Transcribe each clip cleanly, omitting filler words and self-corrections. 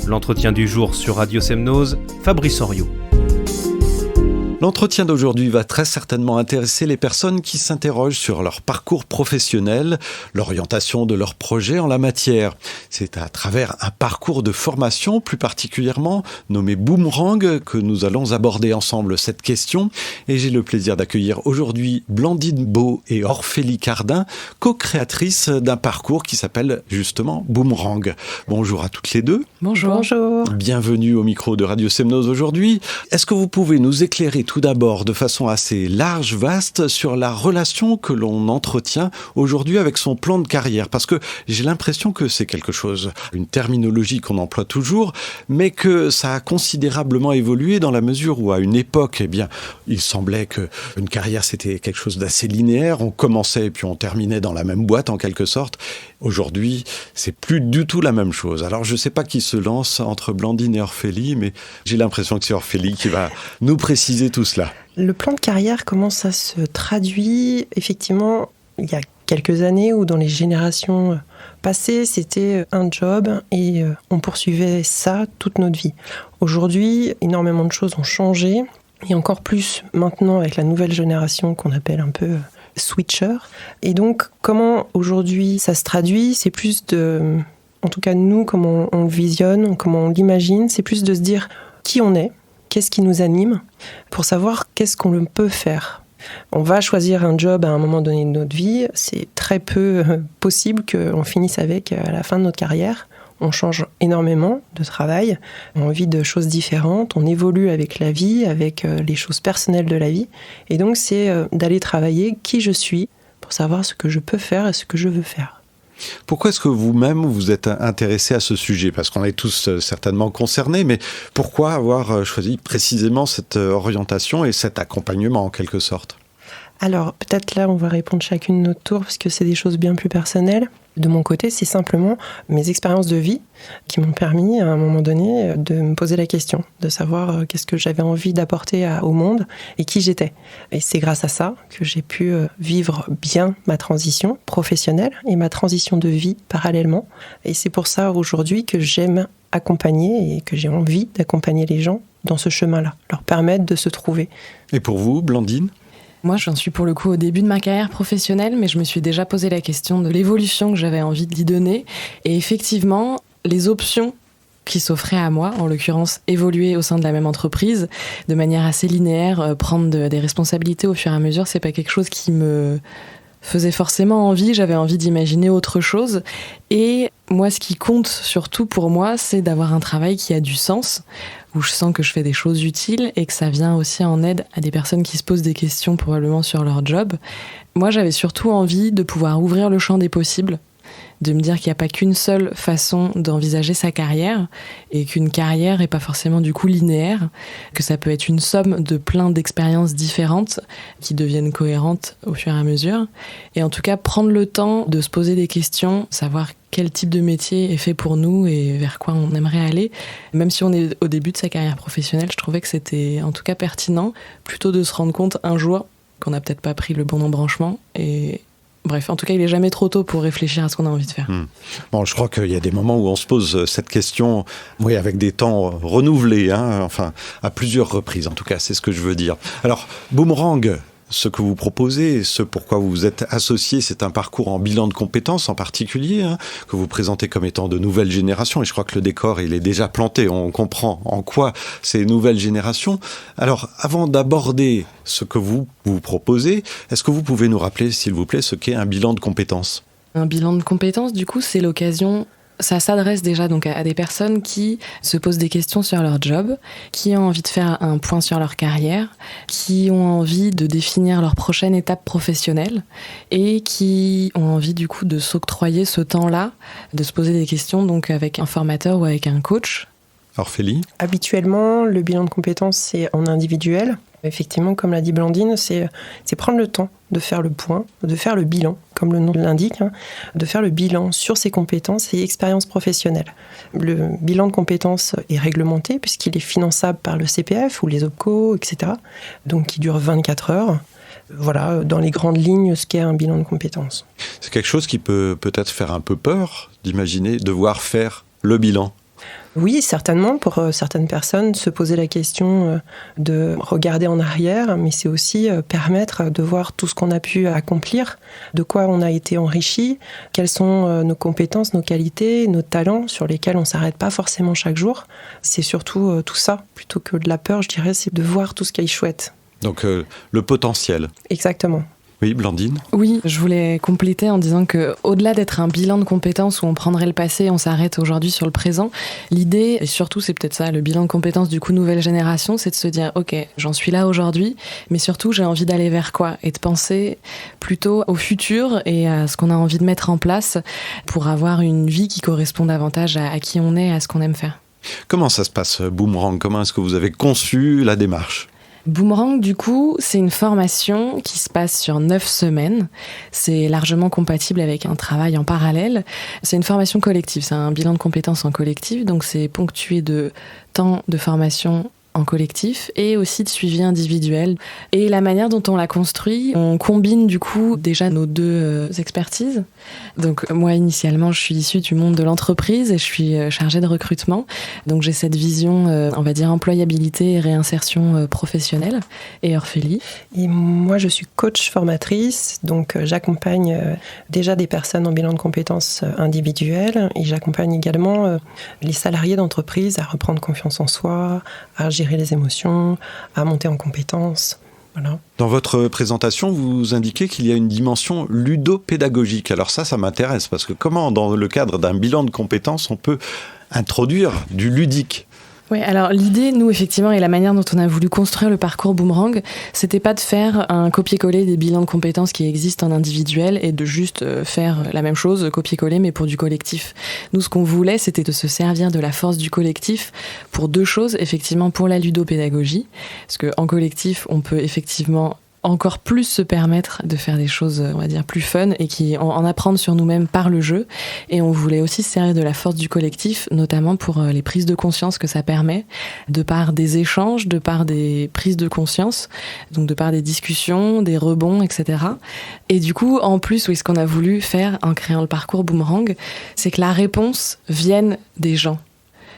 L'entretien du jour sur Radio Semnose, Fabrice Henriot. L'entretien d'aujourd'hui va très certainement intéresser les personnes qui s'interrogent sur leur parcours professionnel, l'orientation de leur projet en la matière. C'est à travers un parcours de formation, plus particulièrement nommé Boomerang, que nous allons aborder ensemble cette question. Et j'ai le plaisir d'accueillir aujourd'hui Blandine Beau et Orphélie Cardin, co-créatrices d'un parcours qui s'appelle justement Boomerang. Bonjour à toutes les deux. Bonjour. Bonjour. Bienvenue au micro de Radio Semnose aujourd'hui. Est-ce que vous pouvez nous éclairer tout d'abord de façon assez large, vaste, sur la relation que l'on entretient aujourd'hui avec son plan de carrière? Parce que j'ai l'impression que c'est quelque chose, une terminologie qu'on emploie toujours, mais que ça a considérablement évolué dans la mesure où à une époque, il semblait qu'une carrière c'était quelque chose d'assez linéaire. On commençait et puis on terminait dans la même boîte en quelque sorte. Aujourd'hui, c'est plus du tout la même chose. Alors je ne sais pas qui se lance entre Blandine et Orphélie, mais j'ai l'impression que c'est Orphélie qui va nous préciser tout cela. Le plan de carrière, comment ça se traduit? Effectivement, il y a quelques années ou dans les générations passées, c'était un job et on poursuivait ça toute notre vie. Aujourd'hui, énormément de choses ont changé et encore plus maintenant avec la nouvelle génération qu'on appelle un peu switcher. Et donc, comment aujourd'hui ça se traduit? C'est plus de, en tout cas nous, comment on le visionne, comment on l'imagine, c'est plus de se dire qui on est, qu'est-ce qui nous anime, pour savoir qu'est-ce qu'on peut faire. On va choisir un job à un moment donné de notre vie, c'est très peu possible qu'on finisse avec à la fin de notre carrière. On change énormément de travail, on vit de choses différentes, on évolue avec la vie, avec les choses personnelles de la vie. Et donc c'est d'aller travailler qui je suis pour savoir ce que je peux faire et ce que je veux faire. Pourquoi est-ce que vous-même vous êtes intéressé à ce sujet? Parce qu'on est tous certainement concernés, mais pourquoi avoir choisi précisément cette orientation et cet accompagnement en quelque sorte? Alors peut-être là on va répondre chacune notre tour parce que c'est des choses bien plus personnelles. De mon côté, c'est simplement mes expériences de vie qui m'ont permis à un moment donné de me poser la question, de savoir qu'est-ce que j'avais envie d'apporter au monde et qui j'étais. Et c'est grâce à ça que j'ai pu vivre bien ma transition professionnelle et ma transition de vie parallèlement. Et c'est pour ça aujourd'hui que j'aime accompagner et que j'ai envie d'accompagner les gens dans ce chemin-là, leur permettre de se trouver. Et pour vous, Blandine ? Moi, j'en suis pour le coup au début de ma carrière professionnelle, mais je me suis déjà posé la question de l'évolution que j'avais envie d'y donner. Et effectivement, les options qui s'offraient à moi, en l'occurrence évoluer au sein de la même entreprise, de manière assez linéaire, prendre des responsabilités au fur et à mesure, c'est pas quelque chose qui me faisait forcément envie. J'avais envie d'imaginer autre chose. Et moi, ce qui compte surtout pour moi, c'est d'avoir un travail qui a du sens, où je sens que je fais des choses utiles et que ça vient aussi en aide à des personnes qui se posent des questions probablement sur leur job. Moi, j'avais surtout envie de pouvoir ouvrir le champ des possibles, de me dire qu'il n'y a pas qu'une seule façon d'envisager sa carrière et qu'une carrière n'est pas forcément du coup linéaire, que ça peut être une somme de plein d'expériences différentes qui deviennent cohérentes au fur et à mesure. Et en tout cas, prendre le temps de se poser des questions, savoir quel type de métier est fait pour nous et vers quoi on aimerait aller. Même si on est au début de sa carrière professionnelle, je trouvais que c'était en tout cas pertinent, plutôt de se rendre compte un jour qu'on n'a peut-être pas pris le bon embranchement. Et bref, en tout cas, il n'est jamais trop tôt pour réfléchir à ce qu'on a envie de faire. Bon, je crois qu'il y a des moments où on se pose cette question, oui, avec des temps renouvelés, enfin, à plusieurs reprises, en tout cas, c'est ce que je veux dire. Alors, Boomerang, ce que vous proposez, ce pourquoi vous vous êtes associés, c'est un parcours en bilan de compétences en particulier, que vous présentez comme étant de nouvelles générations. Et je crois que le décor, il est déjà planté. On comprend en quoi ces nouvelles générations. Alors, avant d'aborder ce que vous proposez, est-ce que vous pouvez nous rappeler, s'il vous plaît, ce qu'est un bilan de compétences? Un bilan de compétences, du coup, c'est l'occasion. Ça s'adresse déjà donc à des personnes qui se posent des questions sur leur job, qui ont envie de faire un point sur leur carrière, qui ont envie de définir leur prochaine étape professionnelle et qui ont envie du coup de s'octroyer ce temps-là, de se poser des questions donc avec un formateur ou avec un coach. Orphélie ? Habituellement, le bilan de compétences, c'est en individuel. Effectivement, comme l'a dit Blandine, c'est prendre le temps de faire le point, de faire le bilan, comme le nom l'indique, de faire le bilan sur ses compétences et expériences professionnelles. Le bilan de compétences est réglementé puisqu'il est finançable par le CPF ou les OPCO, etc. Donc, il dure 24 heures. Voilà, dans les grandes lignes, ce qu'est un bilan de compétences. C'est quelque chose qui peut peut-être faire un peu peur d'imaginer devoir faire le bilan. Oui, certainement, pour certaines personnes, se poser la question de regarder en arrière, mais c'est aussi permettre de voir tout ce qu'on a pu accomplir, de quoi on a été enrichi, quelles sont nos compétences, nos qualités, nos talents sur lesquels on ne s'arrête pas forcément chaque jour. C'est surtout tout ça, plutôt que de la peur, je dirais, c'est de voir tout ce qui est chouette. Donc le potentiel. Exactement. Oui, Blandine ? Oui, je voulais compléter en disant que, au-delà d'être un bilan de compétences où on prendrait le passé et on s'arrête aujourd'hui sur le présent, l'idée, et surtout c'est peut-être ça, le bilan de compétences du coup nouvelle génération, c'est de se dire, ok, j'en suis là aujourd'hui, mais surtout j'ai envie d'aller vers quoi ? Et de penser plutôt au futur et à ce qu'on a envie de mettre en place pour avoir une vie qui correspond davantage à qui on est, à ce qu'on aime faire. Comment ça se passe, Boomerang ? Comment est-ce que vous avez conçu la démarche ? Boomerang, du coup, c'est une formation qui se passe sur 9 semaines. C'est largement compatible avec un travail en parallèle. C'est une formation collective, c'est un bilan de compétences en collectif, donc c'est ponctué de temps de formation en collectif et aussi de suivi individuel. Et la manière dont on l'a construit, on combine du coup déjà nos deux expertises. Donc moi initialement je suis issue du monde de l'entreprise et je suis chargée de recrutement. Donc j'ai cette vision, on va dire employabilité et réinsertion professionnelle. Et Orphélie ? Et moi je suis coach formatrice, donc j'accompagne déjà des personnes en bilan de compétences individuelles et j'accompagne également les salariés d'entreprise à reprendre confiance en soi, à gérer les émotions, à monter en compétences. Voilà. Dans votre présentation, vous indiquez qu'il y a une dimension ludopédagogique. Alors ça m'intéresse, parce que comment, dans le cadre d'un bilan de compétences, on peut introduire du ludique ? Oui, alors l'idée, nous, effectivement, et la manière dont on a voulu construire le parcours Boomerang, c'était pas de faire un copier-coller des bilans de compétences qui existent en individuel et de juste faire la même chose, copier-coller, mais pour du collectif. Nous, ce qu'on voulait, c'était de se servir de la force du collectif pour deux choses, effectivement, pour la ludopédagogie, parce qu'en collectif, on peut effectivement encore plus se permettre de faire des choses, on va dire, plus fun et qui en apprendre sur nous-mêmes par le jeu. Et on voulait aussi se servir de la force du collectif, notamment pour les prises de conscience que ça permet, de par des échanges, de par des prises de conscience, donc de par des discussions, des rebonds, etc. Et du coup, en plus, oui, ce qu'on a voulu faire en créant le parcours Boomerang, c'est que la réponse vienne des gens.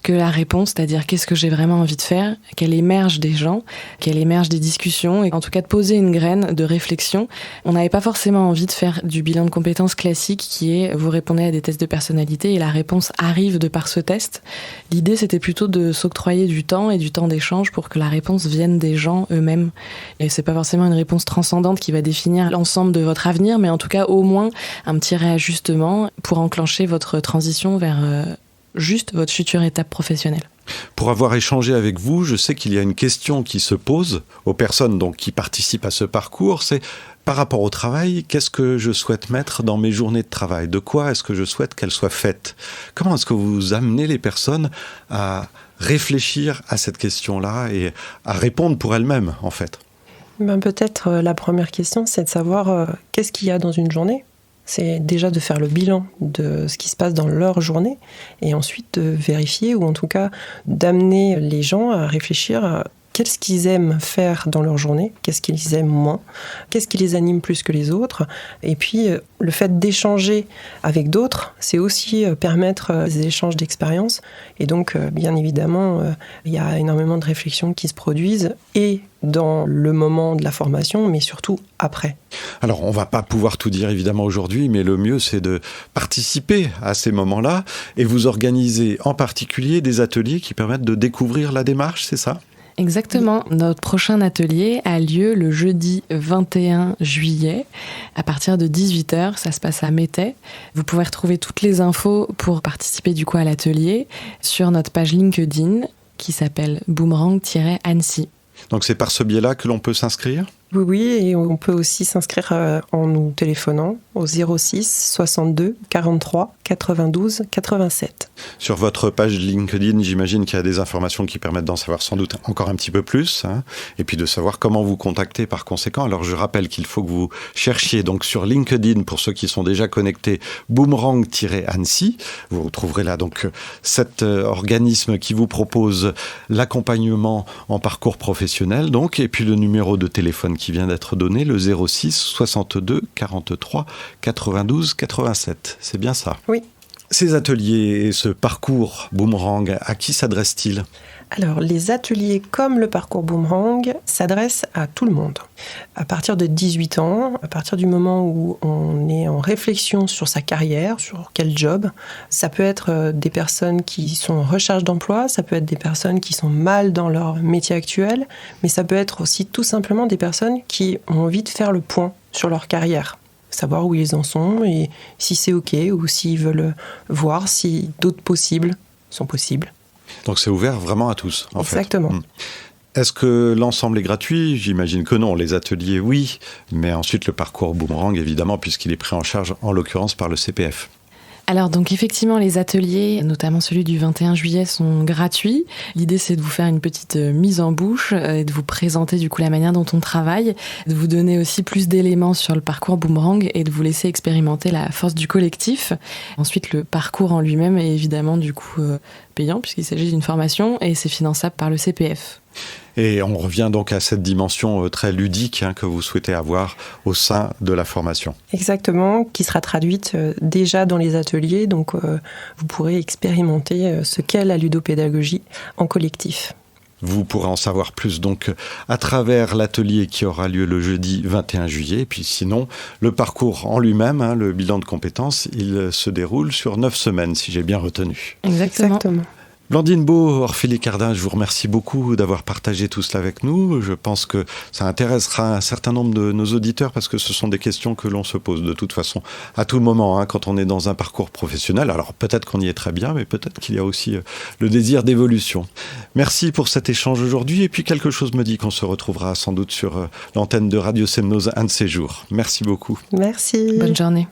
Que la réponse, c'est-à-dire qu'est-ce que j'ai vraiment envie de faire, qu'elle émerge des gens, qu'elle émerge des discussions, et en tout cas de poser une graine de réflexion. On n'avait pas forcément envie de faire du bilan de compétences classique qui est vous répondez à des tests de personnalité et la réponse arrive de par ce test. L'idée, c'était plutôt de s'octroyer du temps et du temps d'échange pour que la réponse vienne des gens eux-mêmes. Et c'est pas forcément une réponse transcendante qui va définir l'ensemble de votre avenir, mais en tout cas au moins un petit réajustement pour enclencher votre transition vers juste votre future étape professionnelle. Pour avoir échangé avec vous, je sais qu'il y a une question qui se pose aux personnes donc, qui participent à ce parcours, c'est par rapport au travail, qu'est-ce que je souhaite mettre dans mes journées de travail ? De quoi est-ce que je souhaite qu'elles soient faites ? Comment est-ce que vous amenez les personnes à réfléchir à cette question-là et à répondre pour elles-mêmes, en fait ? Peut-être la première question, c'est de savoir qu'est-ce qu'il y a dans une journée. C'est déjà de faire le bilan de ce qui se passe dans leur journée et ensuite de vérifier ou en tout cas d'amener les gens à réfléchir à qu'est-ce qu'ils aiment faire dans leur journée, qu'est-ce qu'ils aiment moins, qu'est-ce qui les anime plus que les autres. Et puis le fait d'échanger avec d'autres, c'est aussi permettre des échanges d'expériences. Et donc bien évidemment, il y a énormément de réflexions qui se produisent et dans le moment de la formation, mais surtout après. Alors, on ne va pas pouvoir tout dire évidemment aujourd'hui, mais le mieux, c'est de participer à ces moments-là et vous organisez en particulier des ateliers qui permettent de découvrir la démarche, c'est ça ? Exactement. Notre prochain atelier a lieu le jeudi 21 juillet à partir de 18h. Ça se passe à Métais. Vous pouvez retrouver toutes les infos pour participer du coup à l'atelier sur notre page LinkedIn qui s'appelle Boomerang-Annecy. Donc c'est par ce biais-là que l'on peut s'inscrire ? Oui, et on peut aussi s'inscrire en nous téléphonant au 06 62 43 92 87. Sur votre page LinkedIn, j'imagine qu'il y a des informations qui permettent d'en savoir sans doute encore un petit peu plus, et puis de savoir comment vous contacter par conséquent. Alors je rappelle qu'il faut que vous cherchiez donc sur LinkedIn, pour ceux qui sont déjà connectés, Boomerang-Annecy. Vous trouverez là donc cet organisme qui vous propose l'accompagnement en parcours professionnel, donc, et puis le numéro de téléphone qui vient d'être donné, le 06 62 43 92 87. C'est bien ça ? Oui. Ces ateliers et ce parcours Boomerang, à qui s'adresse-t-il ? Alors, les ateliers comme le parcours Boomerang s'adressent à tout le monde. À partir de 18 ans, à partir du moment où on est en réflexion sur sa carrière, sur quel job, ça peut être des personnes qui sont en recherche d'emploi, ça peut être des personnes qui sont mal dans leur métier actuel, mais ça peut être aussi tout simplement des personnes qui ont envie de faire le point sur leur carrière. Savoir où ils en sont et si c'est OK ou s'ils veulent voir si d'autres possibles sont possibles. Donc c'est ouvert vraiment à tous, en fait. Exactement. Est-ce que l'ensemble est gratuit ? J'imagine que non. Les ateliers, oui. Mais ensuite, le parcours Boomerang, évidemment, puisqu'il est pris en charge, en l'occurrence, par le CPF. Alors donc effectivement les ateliers, notamment celui du 21 juillet, sont gratuits. L'idée c'est de vous faire une petite mise en bouche et de vous présenter du coup la manière dont on travaille, de vous donner aussi plus d'éléments sur le parcours Boomerang et de vous laisser expérimenter la force du collectif. Ensuite le parcours en lui-même est évidemment du coup payant puisqu'il s'agit d'une formation et c'est finançable par le CPF. Et on revient donc à cette dimension très ludique que vous souhaitez avoir au sein de la formation. Exactement, qui sera traduite déjà dans les ateliers. Donc vous pourrez expérimenter ce qu'est la ludopédagogie en collectif. Vous pourrez en savoir plus donc à travers l'atelier qui aura lieu le jeudi 21 juillet. Et puis sinon, le parcours en lui-même, le bilan de compétences, il se déroule sur 9 semaines, si j'ai bien retenu. Exactement. Blandine Beau, Orphélie Cardin, je vous remercie beaucoup d'avoir partagé tout cela avec nous. Je pense que ça intéressera un certain nombre de nos auditeurs parce que ce sont des questions que l'on se pose de toute façon à tout moment quand on est dans un parcours professionnel. Alors peut-être qu'on y est très bien, mais peut-être qu'il y a aussi le désir d'évolution. Merci pour cet échange aujourd'hui et puis quelque chose me dit qu'on se retrouvera sans doute sur l'antenne de Radio Semnoz un de ces jours. Merci beaucoup. Merci. Bonne journée.